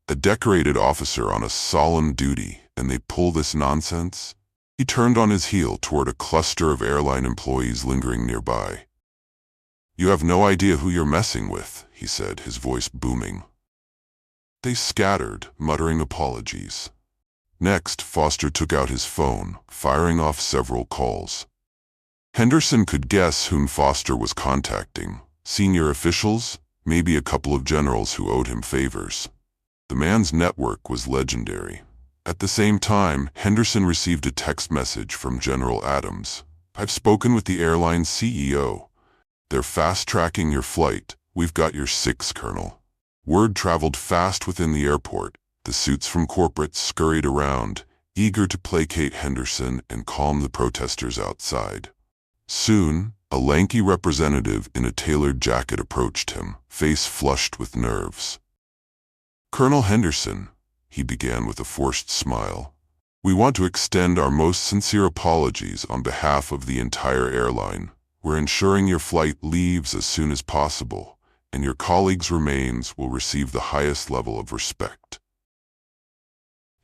S1: "A decorated officer on a solemn duty, and they pull this nonsense?" He turned on his heel toward a cluster of airline employees lingering nearby. "You have no idea who you're messing with," he said, his voice booming. They scattered, muttering apologies. Next, Foster took out his phone, firing off several calls. Henderson could guess whom Foster was contacting. Senior officials, maybe a couple of generals who owed him favors. The man's network was legendary. At the same time, Henderson received a text message from General Adams. "I've spoken with the airline's CEO. They're fast-tracking your flight. We've got your 6, Colonel." Word traveled fast within the airport. The suits from corporate scurried around, eager to placate Henderson and calm the protesters outside. Soon, a lanky representative in a tailored jacket approached him, face flushed with nerves. "Colonel Henderson," he began with a forced smile, "we want to extend our most sincere apologies on behalf of the entire airline. We're ensuring your flight leaves as soon as possible, and your colleagues' remains will receive the highest level of respect."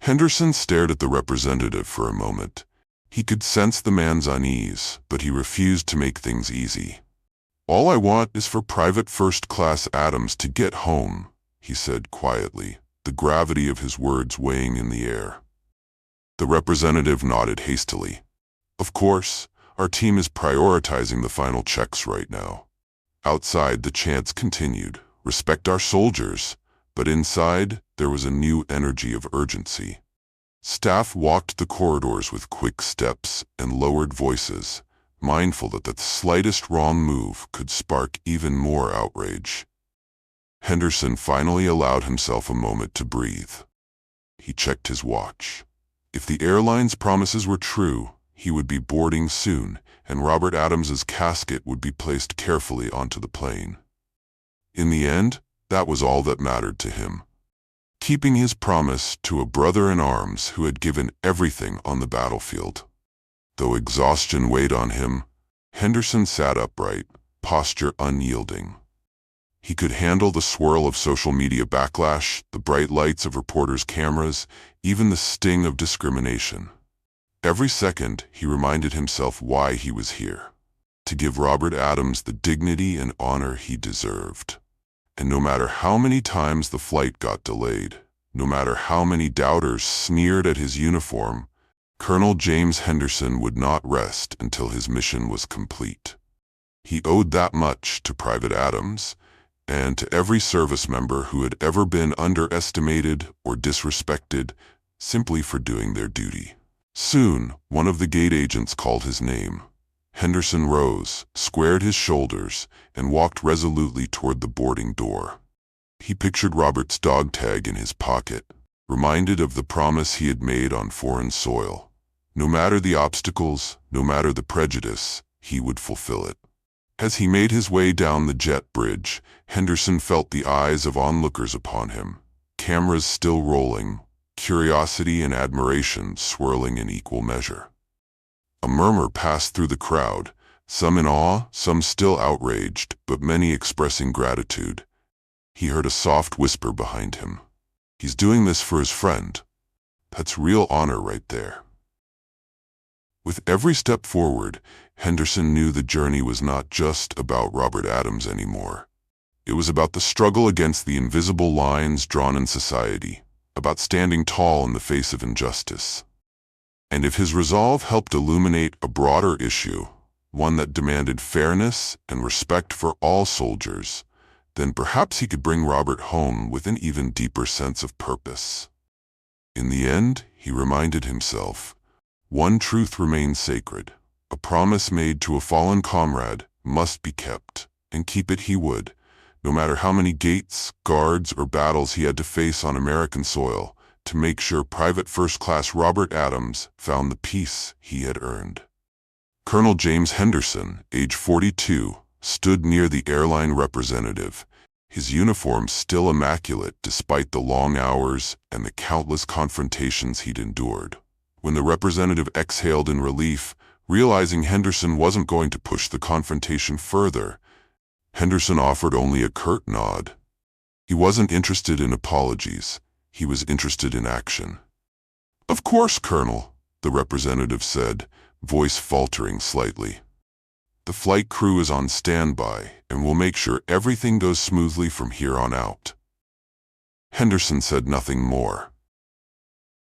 S1: Henderson stared at the representative for a moment. He could sense the man's unease, but he refused to make things easy. "All I want is for Private First Class Adams to get home," he said quietly, the gravity of his words weighing in the air. The representative nodded hastily. "Of course, our team is prioritizing the final checks right now." Outside, the chants continued, "Respect our soldiers," but inside, there was a new energy of urgency. Staff walked the corridors with quick steps and lowered voices, mindful that the slightest wrong move could spark even more outrage. Henderson finally allowed himself a moment to breathe. He checked his watch. If the airline's promises were true, he would be boarding soon, and Robert Adams's casket would be placed carefully onto the plane. In the end, that was all that mattered to him. Keeping his promise to a brother in arms who had given everything on the battlefield. Though exhaustion weighed on him, Henderson sat upright, posture unyielding. He could handle the swirl of social media backlash, the bright lights of reporters' cameras, even the sting of discrimination. Every second, he reminded himself why he was here. To give Robert Adams the dignity and honor he deserved. And no matter how many times the flight got delayed, no matter how many doubters sneered at his uniform, Colonel James Henderson would not rest until his mission was complete. He owed that much to Private Adams, and to every service member who had ever been underestimated or disrespected simply for doing their duty. Soon, one of the gate agents called his name. Henderson rose, squared his shoulders, and walked resolutely toward the boarding door. He pictured Robert's dog tag in his pocket, reminded of the promise he had made on foreign soil. No matter the obstacles, no matter the prejudice, he would fulfill it. As he made his way down the jet bridge, Henderson felt the eyes of onlookers upon him, cameras still rolling, curiosity and admiration swirling in equal measure. A murmur passed through the crowd, some in awe, some still outraged, but many expressing gratitude. He heard a soft whisper behind him. "He's doing this for his friend. That's real honor right there." With every step forward, Henderson knew the journey was not just about Robert Adams anymore. It was about the struggle against the invisible lines drawn in society, about standing tall in the face of injustice. And if his resolve helped illuminate a broader issue, one that demanded fairness and respect for all soldiers, then perhaps he could bring Robert home with an even deeper sense of purpose. In the end, he reminded himself, one truth remains sacred. A promise made to a fallen comrade must be kept, and keep it he would, no matter how many gates, guards, or battles he had to face on American soil, to make sure Private First Class Robert Adams found the peace he had earned. Colonel James Henderson, age 42, stood near the airline representative, his uniform still immaculate despite the long hours and the countless confrontations he'd endured. When the representative exhaled in relief, realizing Henderson wasn't going to push the confrontation further, Henderson offered only a curt nod. He wasn't interested in apologies. He was interested in action. "Of course, Colonel," the representative said, voice faltering slightly. "The flight crew is on standby, and we'll make sure everything goes smoothly from here on out." Henderson said nothing more.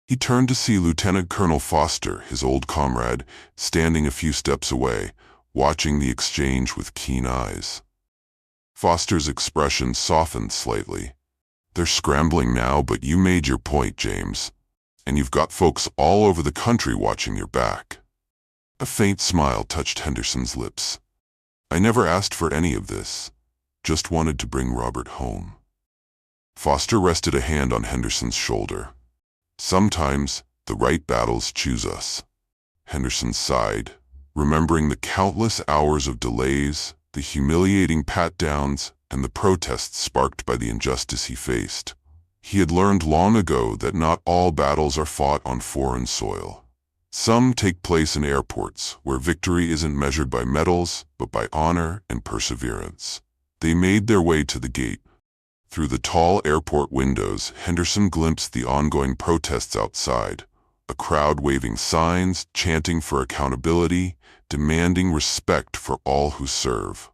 S1: He turned to see Lieutenant Colonel Foster, his old comrade, standing a few steps away, watching the exchange with keen eyes. Foster's expression softened slightly. "They're scrambling now, but you made your point, James. And you've got folks all over the country watching your back." A faint smile touched Henderson's lips. "I never asked for any of this. Just wanted to bring Robert home." Foster rested a hand on Henderson's shoulder. "Sometimes, the right battles choose us." Henderson sighed, remembering the countless hours of delays, the humiliating pat-downs, and the protests sparked by the injustice he faced. He had learned long ago that not all battles are fought on foreign soil. Some take place in airports, where victory isn't measured by medals, but by honor and perseverance. They made their way to the gate. Through the tall airport windows, Henderson glimpsed the ongoing protests outside, a crowd waving signs, chanting for accountability, demanding respect for all who serve.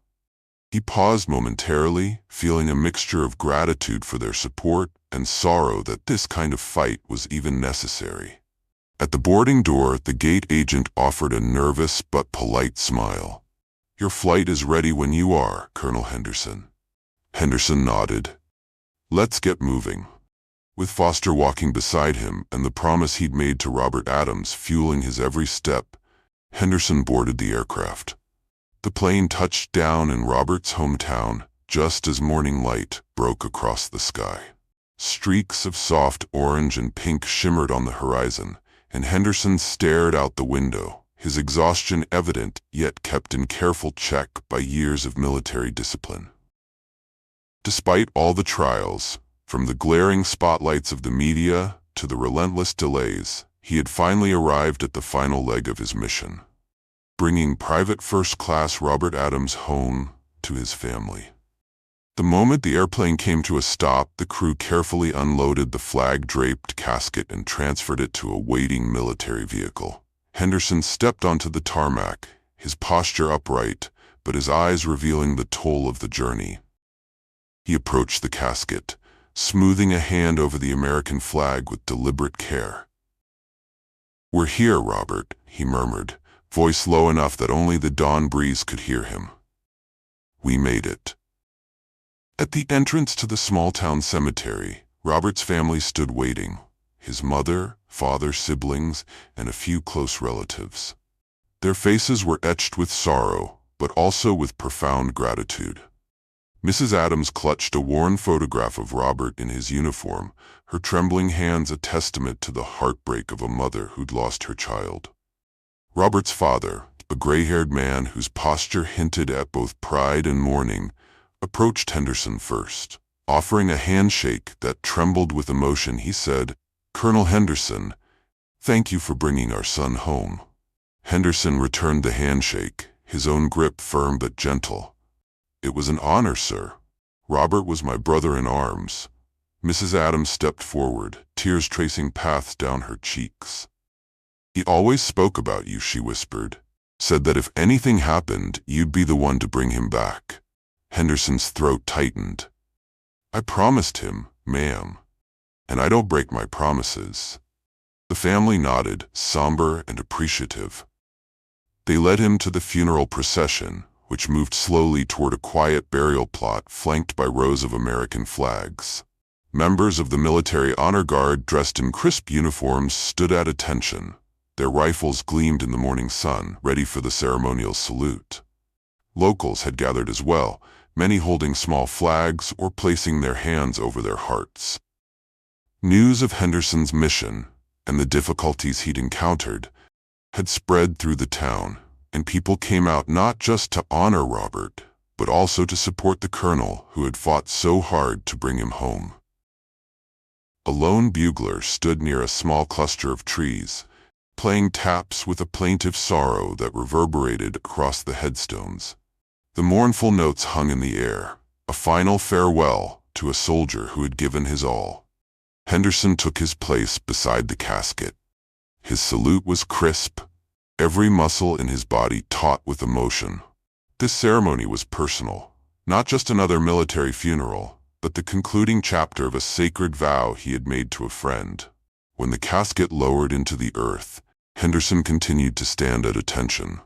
S1: He paused momentarily, feeling a mixture of gratitude for their support and sorrow that this kind of fight was even necessary. At the boarding door, the gate agent offered a nervous but polite smile. "Your flight is ready when you are, Colonel Henderson." Henderson nodded. "Let's get moving." With Foster walking beside him and the promise he'd made to Robert Adams fueling his every step, Henderson boarded the aircraft. The plane touched down in Robert's hometown just as morning light broke across the sky. Streaks of soft orange and pink shimmered on the horizon, and Henderson stared out the window, his exhaustion evident yet kept in careful check by years of military discipline. Despite all the trials, from the glaring spotlights of the media to the relentless delays, he had finally arrived at the final leg of his mission, bringing Private First Class Robert Adams home to his family. The moment the airplane came to a stop, the crew carefully unloaded the flag-draped casket and transferred it to a waiting military vehicle. Henderson stepped onto the tarmac, his posture upright, but his eyes revealing the toll of the journey. He approached the casket, smoothing a hand over the American flag with deliberate care. "We're here, Robert," he murmured, voice low enough that only the dawn breeze could hear him. "We made it." At the entrance to the small-town cemetery, Robert's family stood waiting, his mother, father, siblings, and a few close relatives. Their faces were etched with sorrow, but also with profound gratitude. Mrs. Adams clutched a worn photograph of Robert in his uniform, her trembling hands a testament to the heartbreak of a mother who'd lost her child. Robert's father, a gray-haired man whose posture hinted at both pride and mourning, approached Henderson first. Offering a handshake that trembled with emotion, he said, "Colonel Henderson, thank you for bringing our son home." Henderson returned the handshake, his own grip firm but gentle. "It was an honor, sir. Robert was my brother in arms." Mrs. Adams stepped forward, tears tracing paths down her cheeks. "He always spoke about you," she whispered. "Said that if anything happened, you'd be the one to bring him back." Henderson's throat tightened. "I promised him, ma'am. And I don't break my promises." The family nodded, somber and appreciative. They led him to the funeral procession, which moved slowly toward a quiet burial plot flanked by rows of American flags. Members of the Military Honor Guard dressed in crisp uniforms stood at attention. Their rifles gleamed in the morning sun, ready for the ceremonial salute. Locals had gathered as well, many holding small flags or placing their hands over their hearts. News of Henderson's mission and the difficulties he'd encountered had spread through the town, and people came out not just to honor Robert, but also to support the colonel who had fought so hard to bring him home. A lone bugler stood near a small cluster of trees, playing taps with a plaintive sorrow that reverberated across the headstones. The mournful notes hung in the air, a final farewell to a soldier who had given his all. Henderson took his place beside the casket. His salute was crisp, every muscle in his body taut with emotion. This ceremony was personal, not just another military funeral, but the concluding chapter of a sacred vow he had made to a friend. When the casket lowered into the earth, Henderson continued to stand at attention.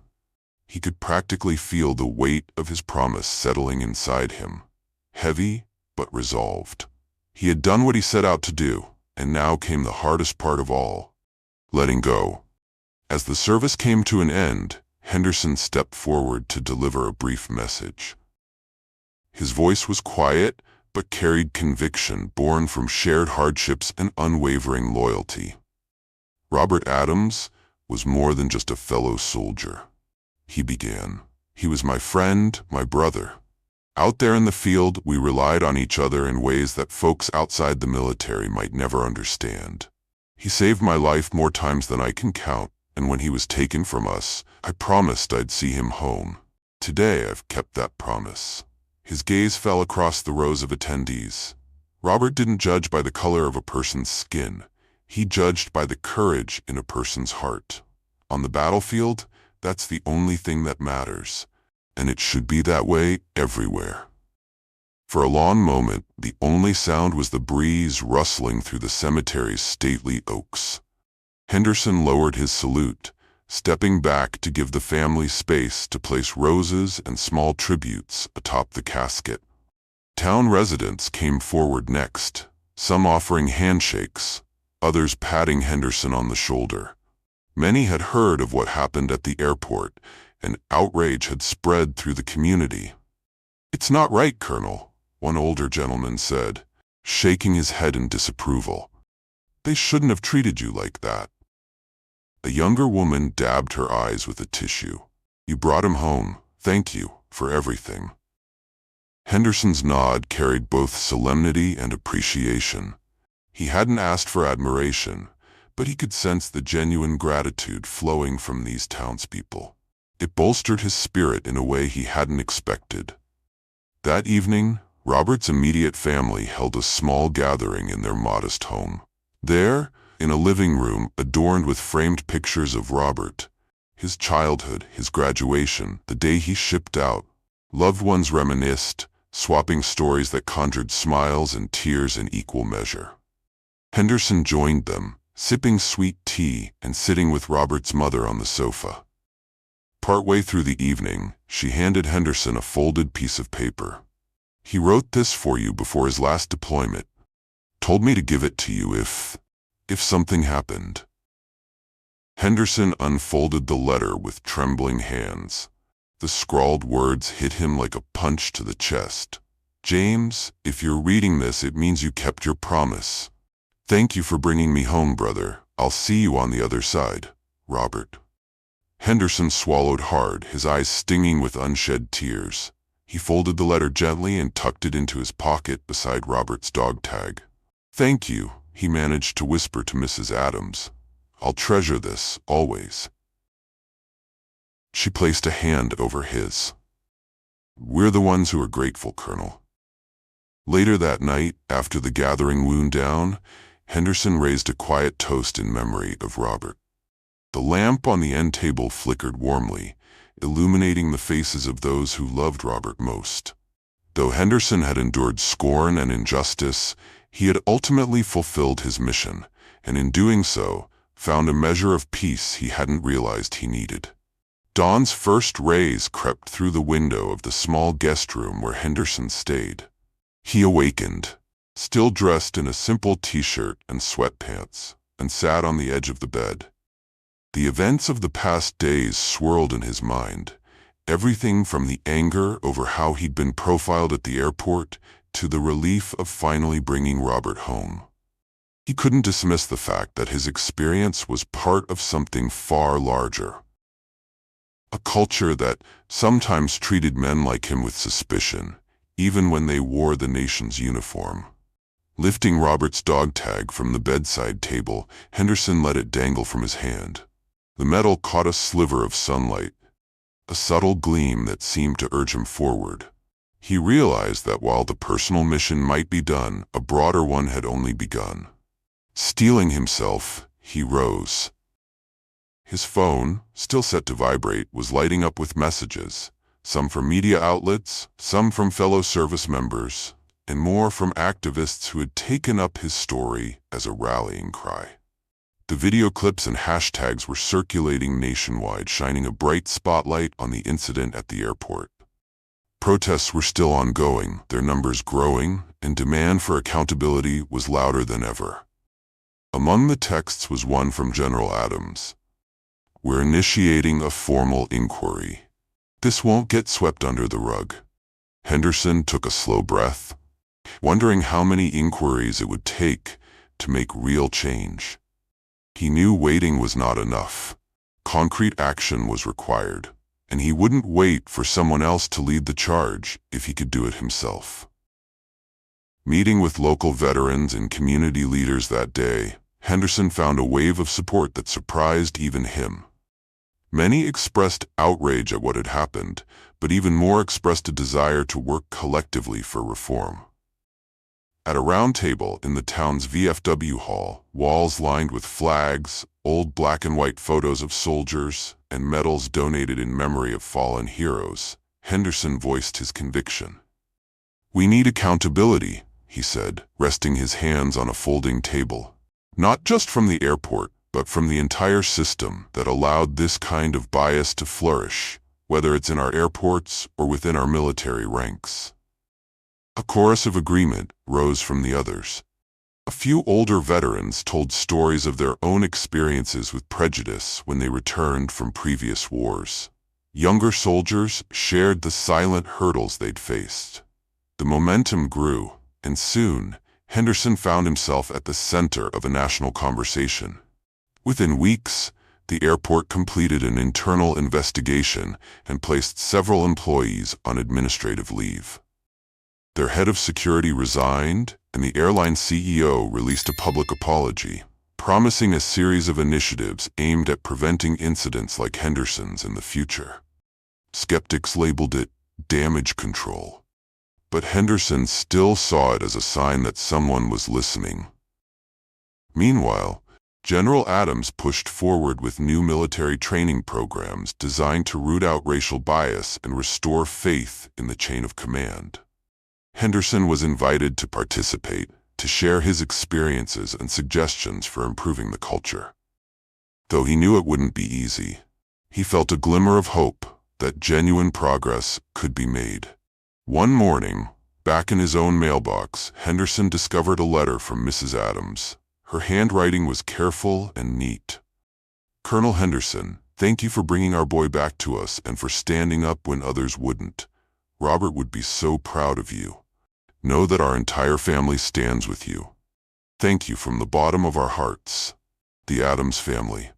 S1: He could practically feel the weight of his promise settling inside him, heavy but resolved. He had done what he set out to do, and now came the hardest part of all, letting go. As the service came to an end, Henderson stepped forward to deliver a brief message. His voice was quiet, but carried conviction born from shared hardships and unwavering loyalty. Robert Adams was more than just a fellow soldier. He began. "He was my friend, my brother. Out there in the field, we relied on each other in ways that folks outside the military might never understand. He saved my life more times than I can count, and when he was taken from us, I promised I'd see him home. Today I've kept that promise." His gaze fell across the rows of attendees. Robert didn't judge by the color of a person's skin. He judged by the courage in a person's heart. On the battlefield, that's the only thing that matters, and it should be that way everywhere. For a long moment, the only sound was the breeze rustling through the cemetery's stately oaks. Henderson lowered his salute, stepping back to give the family space to place roses and small tributes atop the casket. Town residents came forward next, some offering handshakes, others patting Henderson on the shoulder. Many had heard of what happened at the airport, and outrage had spread through the community. "It's not right, Colonel," one older gentleman said, shaking his head in disapproval. "They shouldn't have treated you like that." A younger woman dabbed her eyes with a tissue. "You brought him home. Thank you for everything." Henderson's nod carried both solemnity and appreciation. He hadn't asked for admiration, but he could sense the genuine gratitude flowing from these townspeople. It bolstered his spirit in a way he hadn't expected. That evening, Robert's immediate family held a small gathering in their modest home. There, in a living room adorned with framed pictures of Robert, his childhood, his graduation, the day he shipped out, loved ones reminisced, swapping stories that conjured smiles and tears in equal measure. Henderson joined them, sipping sweet tea and sitting with Robert's mother on the sofa. Partway through the evening, she handed Henderson a folded piece of paper. "He wrote this for you before his last deployment. Told me to give it to you if something happened." Henderson unfolded the letter with trembling hands. The scrawled words hit him like a punch to the chest. James, if you're reading this, it means you kept your promise. Thank you for bringing me home, brother. I'll see you on the other side. Robert. Henderson swallowed hard, his eyes stinging with unshed tears. He folded the letter gently and tucked it into his pocket beside Robert's dog tag. Thank you, he managed to whisper to Mrs. Adams. I'll treasure this, always. She placed a hand over his. We're the ones who are grateful, Colonel. Later that night, after the gathering wound down, Henderson raised a quiet toast in memory of Robert. The lamp on the end table flickered warmly, illuminating the faces of those who loved Robert most. Though Henderson had endured scorn and injustice, he had ultimately fulfilled his mission, and in doing so, found a measure of peace he hadn't realized he needed. Dawn's first rays crept through the window of the small guest room where Henderson stayed. He awakened, still dressed in a simple t-shirt and sweatpants, and sat on the edge of the bed. The events of the past days swirled in his mind, everything from the anger over how he'd been profiled at the airport to the relief of finally bringing Robert home. He couldn't dismiss the fact that his experience was part of something far larger. A culture that sometimes treated men like him with suspicion, even when they wore the nation's uniform. Lifting Robert's dog tag from the bedside table, Henderson let it dangle from his hand. The metal caught a sliver of sunlight, a subtle gleam that seemed to urge him forward. He realized that while the personal mission might be done, a broader one had only begun. Steeling himself, he rose. His phone, still set to vibrate, was lighting up with messages, some from media outlets, some from fellow service members, and more from activists who had taken up his story as a rallying cry. The video clips and hashtags were circulating nationwide, shining a bright spotlight on the incident at the airport. Protests were still ongoing, their numbers growing, and demand for accountability was louder than ever. Among the texts was one from General Adams. We're initiating a formal inquiry. This won't get swept under the rug. Henderson took a slow breath, wondering how many inquiries it would take to make real change. He knew waiting was not enough. Concrete action was required, and he wouldn't wait for someone else to lead the charge if he could do it himself. Meeting with local veterans and community leaders that day, Henderson found a wave of support that surprised even him. Many expressed outrage at what had happened, but even more expressed a desire to work collectively for reform. At a round table in the town's VFW hall, walls lined with flags, old black and white photos of soldiers, and medals donated in memory of fallen heroes, Henderson voiced his conviction. We need accountability, he said, resting his hands on a folding table. Not just from the airport, but from the entire system that allowed this kind of bias to flourish, whether it's in our airports or within our military ranks. A chorus of agreement rose from the others. A few older veterans told stories of their own experiences with prejudice when they returned from previous wars. Younger soldiers shared the silent hurdles they'd faced. The momentum grew, and soon, Henderson found himself at the center of a national conversation. Within weeks, the airport completed an internal investigation and placed several employees on administrative leave. Their head of security resigned, and the airline CEO released a public apology, promising a series of initiatives aimed at preventing incidents like Henderson's in the future. Skeptics labeled it damage control, but Henderson still saw it as a sign that someone was listening. Meanwhile, General Adams pushed forward with new military training programs designed to root out racial bias and restore faith in the chain of command. Henderson was invited to participate, to share his experiences and suggestions for improving the culture. Though he knew it wouldn't be easy, he felt a glimmer of hope that genuine progress could be made. One morning, back in his own mailbox, Henderson discovered a letter from Mrs. Adams. Her handwriting was careful and neat. Colonel Henderson, thank you for bringing our boy back to us and for standing up when others wouldn't. Robert would be so proud of you. Know that our entire family stands with you. Thank you from the bottom of our hearts. The Addams family.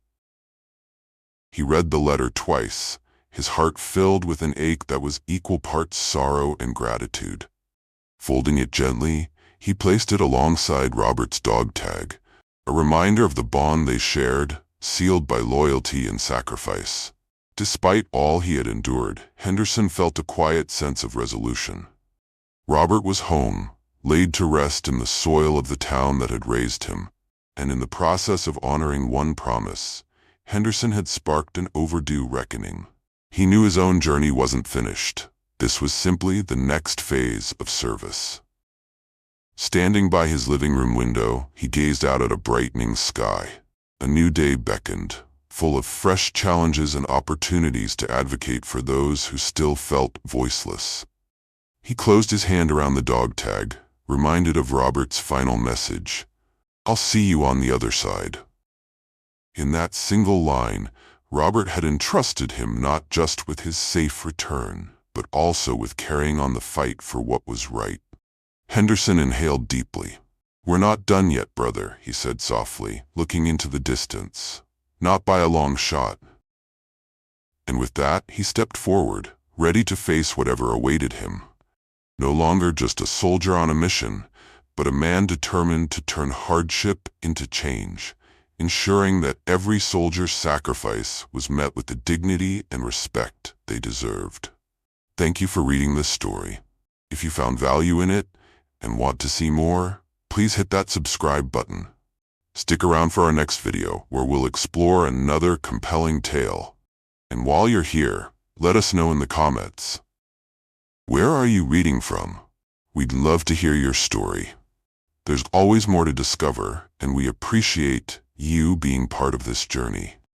S1: He read the letter twice, his heart filled with an ache that was equal parts sorrow and gratitude. Folding it gently, he placed it alongside Robert's dog tag, a reminder of the bond they shared, sealed by loyalty and sacrifice. Despite all he had endured, Henderson felt a quiet sense of resolution. Robert was home, laid to rest in the soil of the town that had raised him, and in the process of honoring one promise, Henderson had sparked an overdue reckoning. He knew his own journey wasn't finished. This was simply the next phase of service. Standing by his living room window, he gazed out at a brightening sky. A new day beckoned, full of fresh challenges and opportunities to advocate for those who still felt voiceless. He closed his hand around the dog tag, reminded of Robert's final message, "I'll see you on the other side." In that single line, Robert had entrusted him not just with his safe return, but also with carrying on the fight for what was right. Henderson inhaled deeply. "We're not done yet, brother," he said softly, looking into the distance. "Not by a long shot." And with that, he stepped forward, ready to face whatever awaited him. No longer just a soldier on a mission, but a man determined to turn hardship into change, ensuring that every soldier's sacrifice was met with the dignity and respect they deserved. Thank you for reading this story. If you found value in it and want to see more, please hit that subscribe button. Stick around for our next video, where we'll explore another compelling tale. And while you're here, let us know in the comments. Where are you reading from? We'd love to hear your story. There's always more to discover, and we appreciate you being part of this journey.